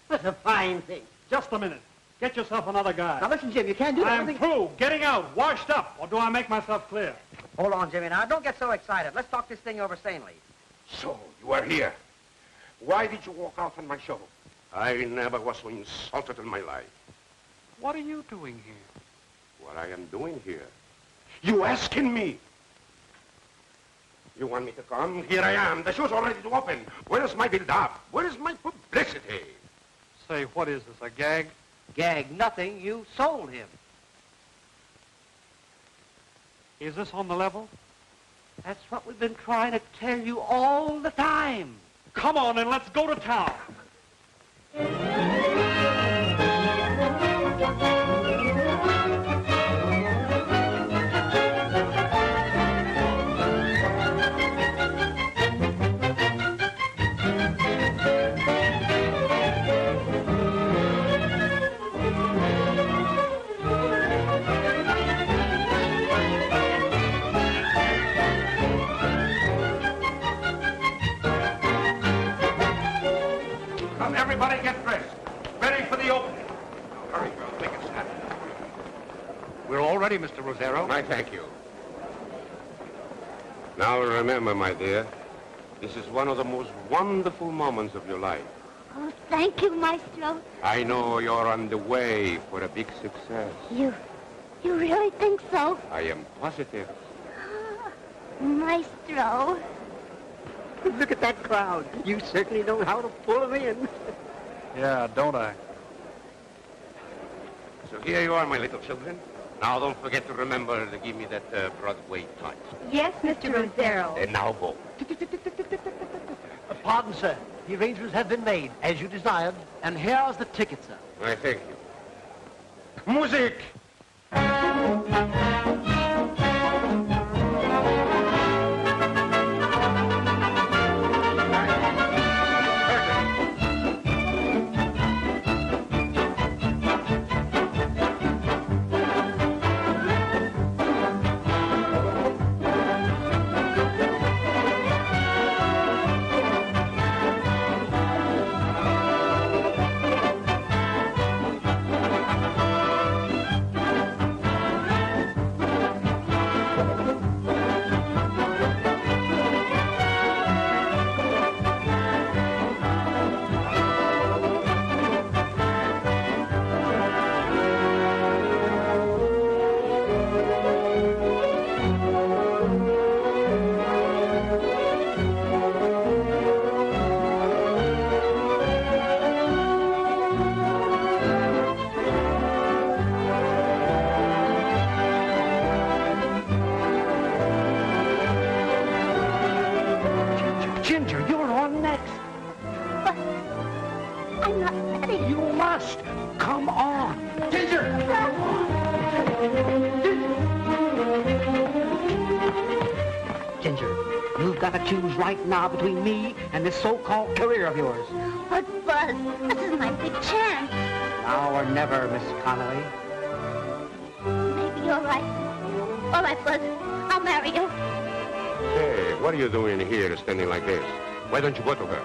[SPEAKER 1] That's a fine thing.
[SPEAKER 10] Just a minute. Get yourself another guy.
[SPEAKER 4] Now listen, Jim, you can't do that.
[SPEAKER 10] I'm through. Getting out. Washed up. Or do I make myself clear?
[SPEAKER 4] Hold on, Jimmy. Now, don't get so excited. Let's talk this thing over sanely.
[SPEAKER 8] So, you are here. Why did you walk out on my show? I never was so insulted in my life.
[SPEAKER 10] What are you doing here?
[SPEAKER 8] What I am doing here? You asking me? You want me to come? Here I am. The show's already to open. Where is my build-up? Where is my publicity?
[SPEAKER 10] Say, what is this, a gag?
[SPEAKER 4] Gag nothing. You sold him.
[SPEAKER 10] Is this on the level?
[SPEAKER 4] That's what we've been trying to tell you all the time.
[SPEAKER 10] Come on, and let's go to town.
[SPEAKER 8] Everybody get dressed. Ready for the opening. Hurry, girl. Make it snap.
[SPEAKER 14] We're all ready, Mr. Rosero.
[SPEAKER 8] I thank you. Now remember, my dear, this is one of the most wonderful moments of your life.
[SPEAKER 7] Oh, thank you, Maestro.
[SPEAKER 8] I know you're on the way for a big success.
[SPEAKER 7] You really think so?
[SPEAKER 8] I am positive.
[SPEAKER 7] Maestro.
[SPEAKER 1] Look at that crowd. You certainly know how to pull them in.
[SPEAKER 10] Yeah, don't I?
[SPEAKER 8] So here you are, my little children. Now don't forget to remember to give me that Broadway touch.
[SPEAKER 6] Yes, Mr. Rosero.
[SPEAKER 8] And now go.
[SPEAKER 14] Pardon, sir. The arrangements have been made, as you desired, and here's the ticket, sir.
[SPEAKER 8] I thank you. Music!
[SPEAKER 4] got to choose right now between me and this so-called career of yours.
[SPEAKER 7] But, Buzz, this is my big chance.
[SPEAKER 4] Now or never, Miss Connolly.
[SPEAKER 7] Maybe you're right. All right, Buzz, I'll marry you.
[SPEAKER 8] Hey, what are you doing here standing like this? Why don't you go to her?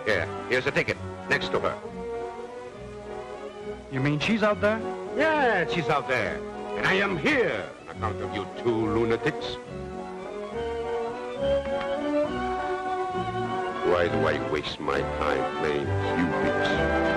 [SPEAKER 8] Here, here's a ticket, next to her.
[SPEAKER 10] You mean she's out there?
[SPEAKER 8] Yeah, she's out there. And I am here on account of you two lunatics. Why do I waste my time playing Cupids?